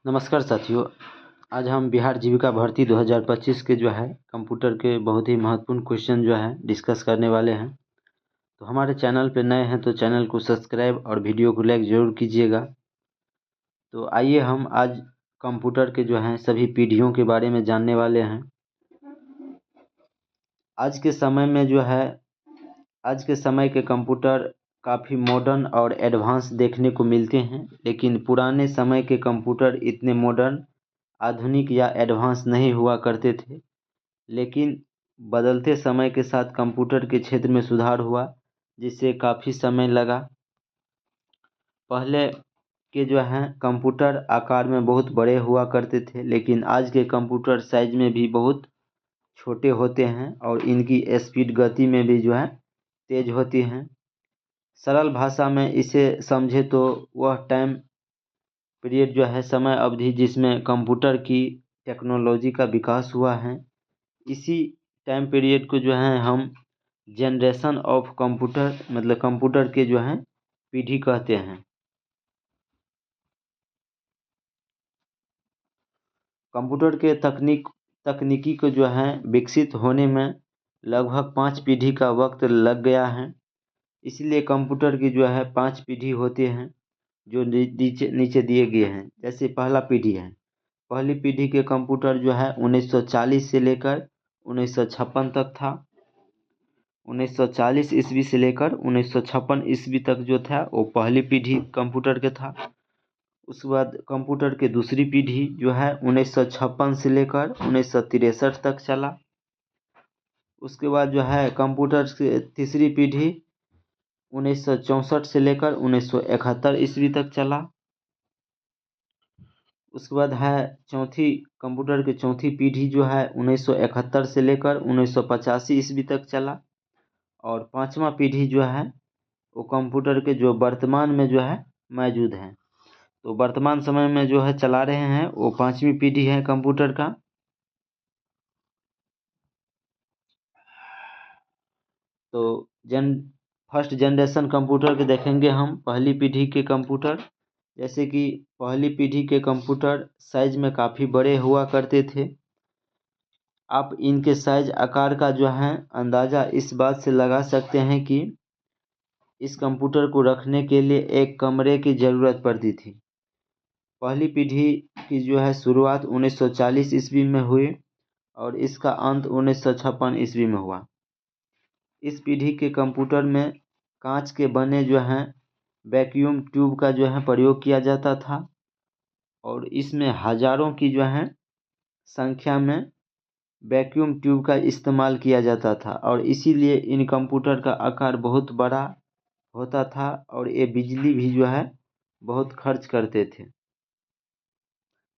नमस्कार साथियों। आज हम बिहार जीविका भर्ती 2025 के कंप्यूटर के बहुत ही महत्वपूर्ण क्वेश्चन डिस्कस करने वाले हैं। तो हमारे चैनल पे नए हैं तो चैनल को सब्सक्राइब और वीडियो को लाइक ज़रूर कीजिएगा। तो आइए हम आज कंप्यूटर के सभी पीढ़ियों के बारे में जानने वाले हैं। आज के समय में आज के समय के कंप्यूटर काफ़ी मॉडर्न और एडवांस देखने को मिलते हैं, लेकिन पुराने समय के कंप्यूटर इतने मॉडर्न, आधुनिक या एडवांस नहीं हुआ करते थे। लेकिन बदलते समय के साथ कंप्यूटर के क्षेत्र में सुधार हुआ, जिससे काफ़ी समय लगा। पहले के कंप्यूटर आकार में बहुत बड़े हुआ करते थे, लेकिन आज के कंप्यूटर साइज में भी बहुत छोटे होते हैं और इनकी स्पीड गति में भी तेज होती हैं। सरल भाषा में इसे समझे तो वह टाइम पीरियड समय अवधि जिसमें कंप्यूटर की टेक्नोलॉजी का विकास हुआ है, इसी टाइम पीरियड को हम जनरेशन ऑफ कंप्यूटर मतलब कंप्यूटर के पीढ़ी कहते हैं। कंप्यूटर के तकनीकी को विकसित होने में लगभग 5 पीढ़ी का वक्त लग गया है। इसलिए कंप्यूटर की 5 पीढ़ी होते हैं, जो नीचे नीचे दिए गए हैं। जैसे पहला पीढ़ी है, पहली पीढ़ी के कंप्यूटर 1940 से लेकर 1956 तक था। 1940 ईस्वी से लेकर 1956 ईस्वी तक जो था वो पहली पीढ़ी कंप्यूटर के था। उसके बाद कंप्यूटर के दूसरी पीढ़ी 1956 से लेकर 1963 तक चला। उसके बाद कंप्यूटर की तीसरी पीढ़ी 1964 से लेकर 1971 ईस्वी तक चला। उसके बाद चौथी कंप्यूटर की चौथी पीढ़ी 1971 से लेकर 1985 ईस्वी तक चला। और पांचवा पीढ़ी वो कंप्यूटर के जो वर्तमान में मौजूद हैं। तो वर्तमान समय में चला रहे हैं वो पांचवी पीढ़ी है कंप्यूटर का। तो फर्स्ट जनरेशन कंप्यूटर के देखेंगे हम। पहली पीढ़ी के कंप्यूटर, जैसे कि पहली पीढ़ी के कंप्यूटर साइज में काफ़ी बड़े हुआ करते थे। आप इनके साइज आकार का अंदाज़ा इस बात से लगा सकते हैं कि इस कंप्यूटर को रखने के लिए एक कमरे की ज़रूरत पड़ती थी। पहली पीढ़ी की शुरुआत 1940 ईस्वी में हुई और इसका अंत 1956 ईस्वी में हुआ। इस पीढ़ी के कंप्यूटर में कांच के बने वैक्यूम ट्यूब का प्रयोग किया जाता था और इसमें हजारों की संख्या में वैक्यूम ट्यूब का इस्तेमाल किया जाता था और इसीलिए इन कंप्यूटर का आकार बहुत बड़ा होता था और ये बिजली भी बहुत खर्च करते थे।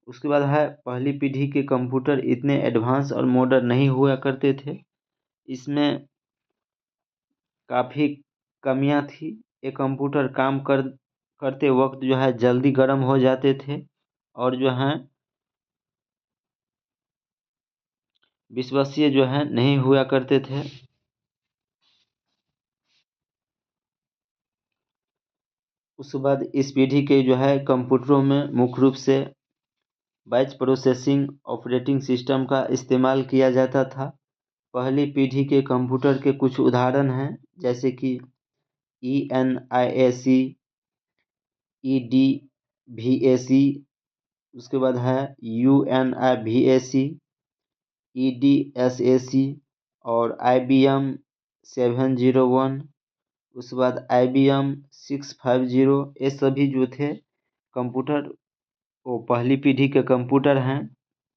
उसके बाद पहली पीढ़ी के कंप्यूटर इतने एडवांस और मॉडर्न नहीं हुआ करते थे। इसमें काफ़ी कमियां थी। ये कंप्यूटर काम करते वक्त जल्दी गर्म हो जाते थे और विश्वसनीय नहीं हुआ करते थे। उसके बाद इस पीढ़ी के कंप्यूटरों में मुख्य रूप से बैच प्रोसेसिंग ऑपरेटिंग सिस्टम का इस्तेमाल किया जाता था। पहली पीढ़ी के कंप्यूटर के कुछ उदाहरण हैं, जैसे कि ENIAC, EDVAC, उसके बाद UNIVAC, EDSAC और IBM 701। उसके बाद IBM 650। ये सभी जो थे कंप्यूटर वो पहली पीढ़ी के कंप्यूटर हैं।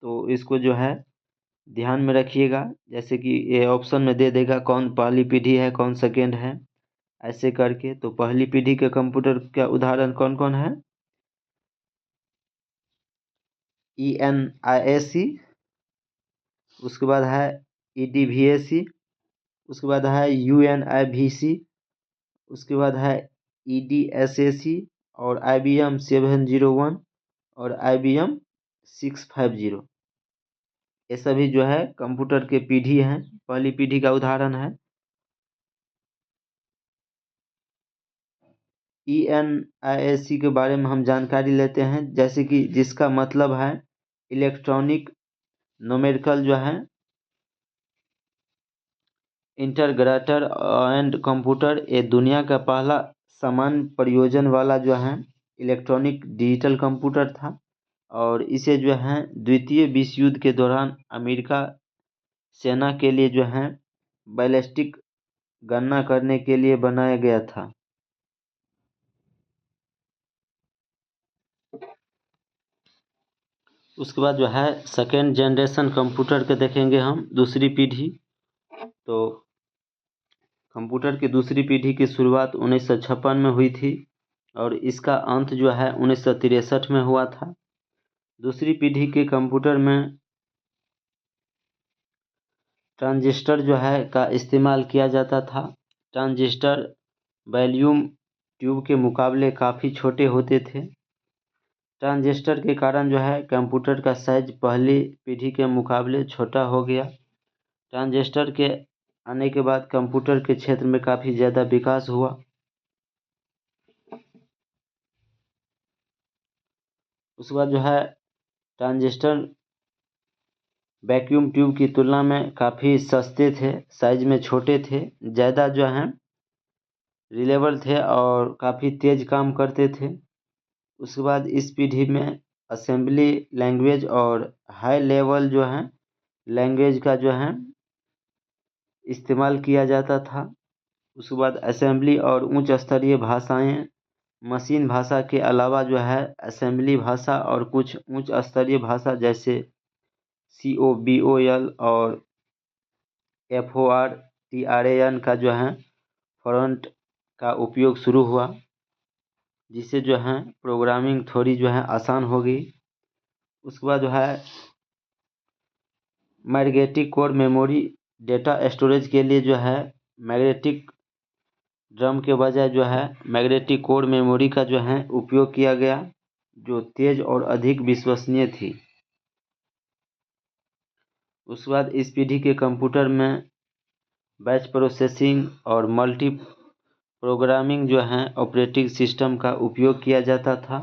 तो इसको ध्यान में रखिएगा, जैसे कि ये ऑप्शन में दे देगा कौन पहली पीढ़ी है कौन सेकेंड है, ऐसे करके। तो पहली पीढ़ी के कंप्यूटर का उदाहरण कौन कौन है? ENIAC, उसके बाद EDVAC, उसके बाद UNIVC, उसके बाद EDSAC और IBM 701 और IBM 650। ये सभी कंप्यूटर के पीढ़ी हैं, पहली पीढ़ी का उदाहरण है। ENIAC के बारे में हम जानकारी लेते हैं, जैसे कि जिसका मतलब है इलेक्ट्रॉनिक न्यूमेरिकल जो है इंटीग्रेटर एंड कंप्यूटर। ये दुनिया का पहला सामान्य प्रयोजन वाला जो है इलेक्ट्रॉनिक डिजिटल कंप्यूटर था, और इसे जो है द्वितीय विश्व युद्ध के दौरान अमेरिका सेना के लिए जो है बैलिस्टिक गणना करने के लिए बनाया गया था। उसके बाद जो है सेकेंड जनरेशन कंप्यूटर के देखेंगे हम, दूसरी पीढ़ी। तो कंप्यूटर की दूसरी पीढ़ी की शुरुआत 1956 में हुई थी और इसका अंत जो है 1963 में हुआ था। दूसरी पीढ़ी के कंप्यूटर में ट्रांजिस्टर जो है का इस्तेमाल किया जाता था। ट्रांजिस्टर वैल्यूम ट्यूब के मुकाबले काफ़ी छोटे होते थे। ट्रांजिस्टर के कारण जो है कंप्यूटर का साइज पहली पीढ़ी के मुकाबले छोटा हो गया। ट्रांजिस्टर के आने के बाद कंप्यूटर के क्षेत्र में काफ़ी ज़्यादा विकास हुआ। उसके बाद जो है ट्रांजिस्टर वैक्यूम ट्यूब की तुलना में काफ़ी सस्ते थे, साइज में छोटे थे, ज़्यादा जो हैं रिलेबल थे और काफ़ी तेज़ काम करते थे। उसके बाद इस पीढ़ी में असेंबली लैंग्वेज और हाई लेवल जो है लैंग्वेज का जो है इस्तेमाल किया जाता था। उसके बाद असेंबली और उच्च स्तरीय भाषाएं, मशीन भाषा के अलावा जो है असेंबली भाषा और कुछ उच्च स्तरीय भाषा जैसे COBOL और FORTRAN का जो है फ्रंट का उपयोग शुरू हुआ, जिससे जो है प्रोग्रामिंग थोड़ी जो है आसान हो गई। उसके बाद जो है magnetic core memory data storage के लिए जो है मैग्नेटिक ड्रम के बजाय जो है मैग्नेटिक कोर मेमोरी का जो है उपयोग किया गया, जो तेज़ और अधिक विश्वसनीय थी। उसके बाद इस पीढ़ी के कंप्यूटर में बैच प्रोसेसिंग और मल्टी प्रोग्रामिंग जो है ऑपरेटिंग सिस्टम का उपयोग किया जाता था।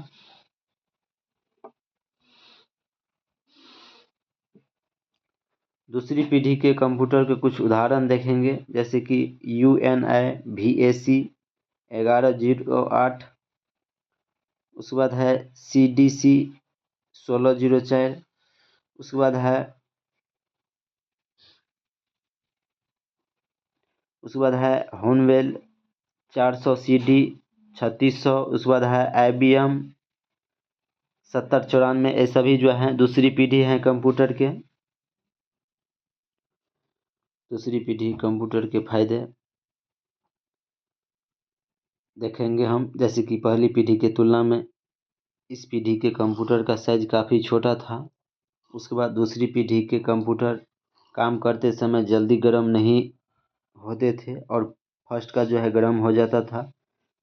दूसरी पीढ़ी के कंप्यूटर के कुछ उदाहरण देखेंगे, जैसे कि UNIVAC 1108। उसके बाद है CDC 1604। उसके बाद है होनवेल 400 CD 3600। उसके बाद है IBM 7094। ये सभी जो हैं दूसरी पीढ़ी हैं कंप्यूटर के। दूसरी पीढ़ी कंप्यूटर के फायदे देखेंगे हम, जैसे कि पहली पीढ़ी की तुलना में इस पीढ़ी के कंप्यूटर का साइज काफ़ी छोटा था। उसके बाद दूसरी पीढ़ी के कंप्यूटर काम करते समय जल्दी गर्म नहीं होते थे और फर्स्ट का जो है गर्म हो जाता था।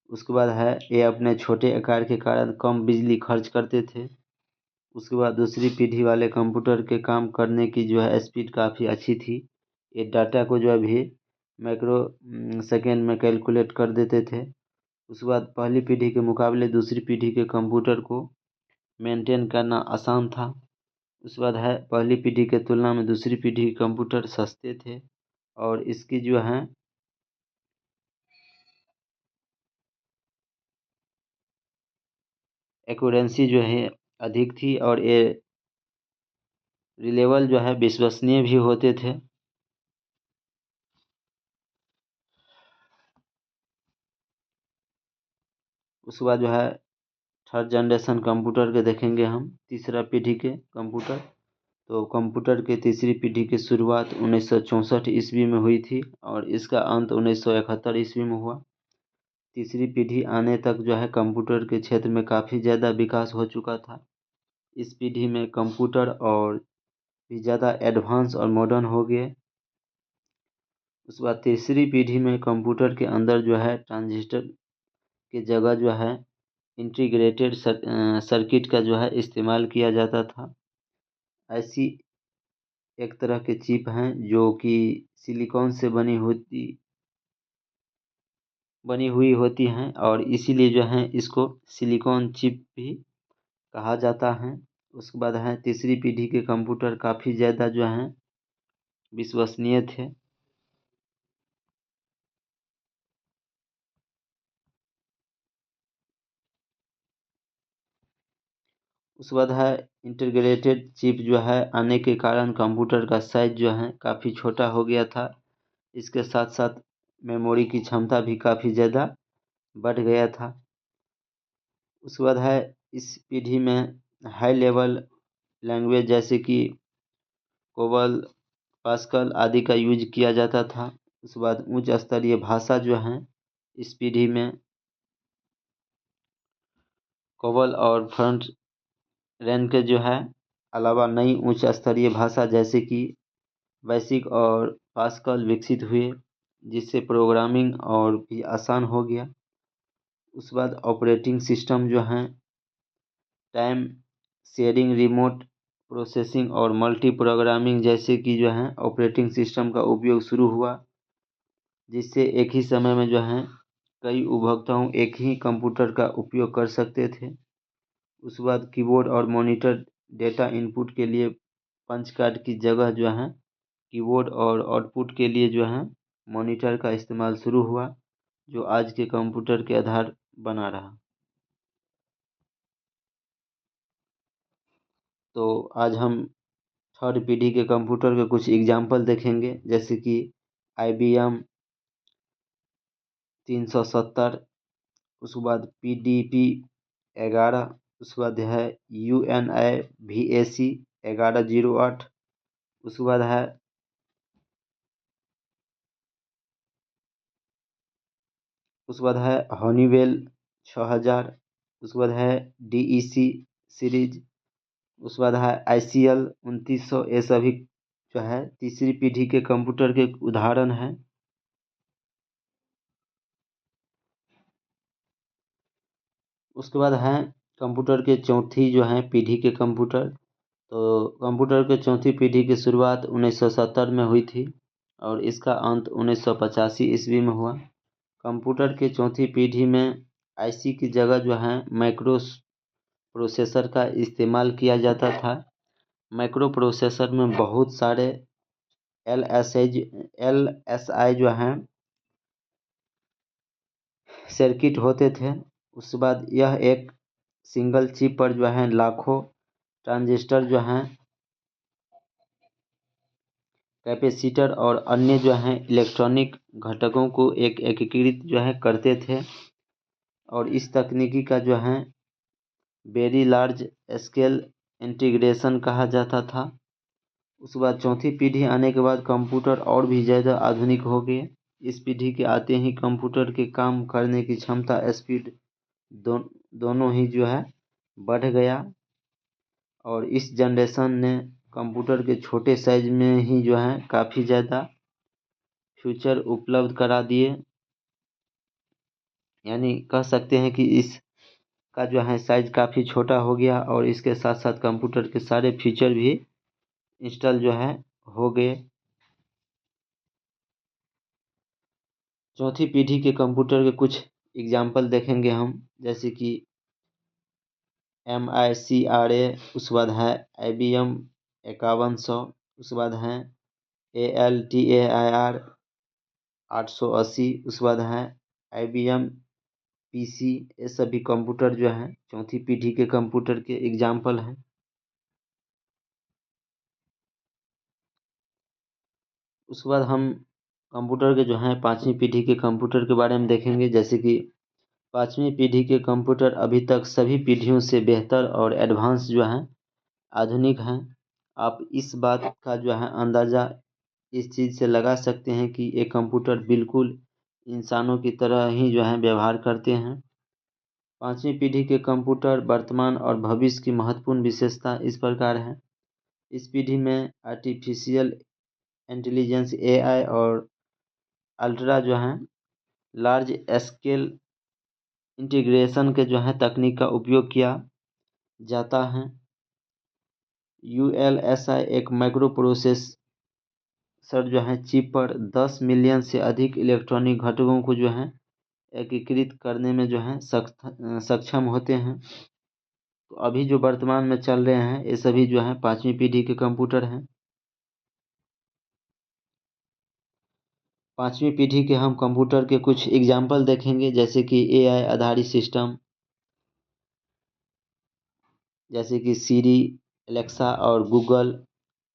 उसके बाद है ये अपने छोटे आकार के कारण कम बिजली खर्च करते थे। उसके बाद दूसरी पीढ़ी वाले कंप्यूटर के काम करने की जो है स्पीड काफ़ी अच्छी थी। ये डाटा को जो है भी माइक्रो सेकेंड में कैलकुलेट कर देते थे। उसके बाद पहली पीढ़ी के मुकाबले दूसरी पीढ़ी के कंप्यूटर को मेंटेन करना आसान था। उसके बाद है पहली पीढ़ी के तुलना में दूसरी पीढ़ी के कंप्यूटर सस्ते थे और इसकी जो है एक्यूरेंसी जो है अधिक थी और ये रिलेबल जो है विश्वसनीय भी होते थे। उसके बाद जो है थर्ड जनरेशन कंप्यूटर के देखेंगे हम, तीसरा पीढ़ी के कंप्यूटर। तो कंप्यूटर के तीसरी पीढ़ी की शुरुआत 1964 ईस्वी में हुई थी और इसका अंत 1971 ईस्वी में हुआ। तीसरी पीढ़ी आने तक जो है कंप्यूटर के क्षेत्र में काफ़ी ज़्यादा विकास हो चुका था। इस पीढ़ी में कंप्यूटर और भी ज़्यादा एडवांस और मॉडर्न हो गए। उसके बाद तीसरी पीढ़ी में कंप्यूटर के अंदर जो है ट्रांजिस्टर की जगह जो है इंटीग्रेटेड सर्किट का जो है इस्तेमाल किया जाता था। ऐसी एक तरह के चिप हैं जो कि सिलिकॉन से बनी होती बनी हुई होती हैं और इसीलिए जो है इसको सिलिकॉन चिप भी कहा जाता है। उसके बाद है तीसरी पीढ़ी के कंप्यूटर काफ़ी ज़्यादा जो हैं विश्वसनीय थे। उसके बाद है इंटीग्रेटेड चिप जो है आने के कारण कंप्यूटर का साइज जो है काफ़ी छोटा हो गया था। इसके साथ साथ मेमोरी की क्षमता भी काफ़ी ज़्यादा बढ़ गया था। उसके बाद है इस पीढ़ी में हाई लेवल लैंग्वेज जैसे कि कोबल पास्कल आदि का यूज किया जाता था। उसके बाद उच्च स्तरीय भाषा जो हैं इस पीढ़ी में कोबल और फ्रंट रैन के जो है अलावा नई उच्च स्तरीय भाषा जैसे कि बेसिक और पास्कल विकसित हुए, जिससे प्रोग्रामिंग और भी आसान हो गया। उसके बाद ऑपरेटिंग सिस्टम जो हैं टाइम शेयरिंग, रिमोट प्रोसेसिंग और मल्टी प्रोग्रामिंग जैसे कि जो हैं ऑपरेटिंग सिस्टम का उपयोग शुरू हुआ, जिससे एक ही समय में जो हैं कई उपभोक्ताओं एक ही कंप्यूटर का उपयोग कर सकते थे। उसके बाद कीबोर्ड और मॉनिटर डेटा इनपुट के लिए पंच कार्ड की जगह जो है कीबोर्ड और आउटपुट के लिए जो है मॉनिटर का इस्तेमाल शुरू हुआ, जो आज के कंप्यूटर के आधार बना रहा। तो आज हम थर्ड पीढ़ी के कंप्यूटर के कुछ एग्जाम्पल देखेंगे, जैसे कि IBM 370, उसके बाद PDP 11, उसके बाद है UNI VAC 1108, उसके बाद है हनीवेल 6000, उसके बाद है DEC सीरीज, उसके बाद है ICL 2900। ये सभी जो है तीसरी पीढ़ी के कंप्यूटर के उदाहरण हैं। उसके बाद है कंप्यूटर के चौथी जो है पीढ़ी के कंप्यूटर। तो कंप्यूटर के चौथी पीढ़ी की शुरुआत 1970 में हुई थी और इसका अंत 1985 ईस्वी में हुआ। कंप्यूटर के चौथी पीढ़ी में IC की जगह जो है माइक्रो प्रोसेसर का इस्तेमाल किया जाता था। माइक्रो प्रोसेसर में बहुत सारे LSI जो हैं सर्किट होते थे। उसके बाद यह एक सिंगल चिप पर जो है लाखों ट्रांजिस्टर जो हैं कैपेसिटर और अन्य जो हैं इलेक्ट्रॉनिक घटकों को एक एकीकृत जो है करते थे, और इस तकनीकी का जो है वेरी लार्ज स्केल इंटीग्रेशन कहा जाता था। उसके बाद चौथी पीढ़ी आने के बाद कंप्यूटर और भी ज़्यादा आधुनिक हो गए। इस पीढ़ी के आते ही कंप्यूटर के काम करने की क्षमता स्पीड दो, दोनों ही जो है बढ़ गया, और इस जनरेशन ने कंप्यूटर के छोटे साइज में ही जो है काफ़ी ज़्यादा फीचर उपलब्ध करा दिए। यानी कह सकते हैं कि इसका जो है साइज काफ़ी छोटा हो गया और इसके साथ साथ कंप्यूटर के सारे फीचर भी इंस्टॉल जो है हो गए। चौथी पीढ़ी के कंप्यूटर के कुछ एग्जाम्पल देखेंगे हम, जैसे कि MICRA, उसके बाद है IBM 5100, उसके बाद है ALTAIR 880, उसके बाद है IBM PC। ये सभी कंप्यूटर जो हैं चौथी पीढ़ी के कंप्यूटर के एग्जाम्पल हैं। उसके बाद हम कंप्यूटर के जो हैं पाँचवीं पीढ़ी के कंप्यूटर के बारे में देखेंगे, जैसे कि पाँचवीं पीढ़ी के कंप्यूटर अभी तक सभी पीढ़ियों से बेहतर और एडवांस जो हैं आधुनिक हैं। आप इस बात का जो है अंदाज़ा इस चीज़ से लगा सकते हैं कि ये कंप्यूटर बिल्कुल इंसानों की तरह ही जो है व्यवहार करते हैं। पाँचवीं पीढ़ी के कंप्यूटर वर्तमान और भविष्य की महत्वपूर्ण विशेषता इस प्रकार है। इस पीढ़ी में आर्टिफिशियल इंटेलिजेंस AI और अल्ट्रा जो हैं लार्ज स्केल इंटीग्रेशन के जो है तकनीक का उपयोग किया जाता है। ULSI एक माइक्रो प्रोसेसर जो है चिप पर 10 मिलियन से अधिक इलेक्ट्रॉनिक घटकों को जो है एकीकृत करने में जो है सक्षम होते हैं। तो अभी जो वर्तमान में चल रहे हैं ये सभी जो है 5वीं पीढ़ी के कंप्यूटर हैं। 5वीं पीढ़ी के हम कंप्यूटर के कुछ एग्जाम्पल देखेंगे, जैसे कि एआई आधारित सिस्टम, जैसे कि सीरी, एलेक्सा और गूगल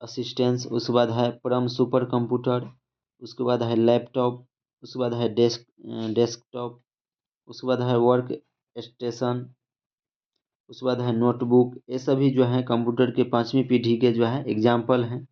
असिस्टेंस। उसके बाद है परम सुपर कंप्यूटर। उसके बाद है लैपटॉप। उसके बाद है डेस्कटॉप। उसके बाद है वर्क स्टेशन। उसके बाद है नोटबुक। ये सभी जो है कंप्यूटर के 5वीं पीढ़ी के जो है एग्जाम्पल हैं।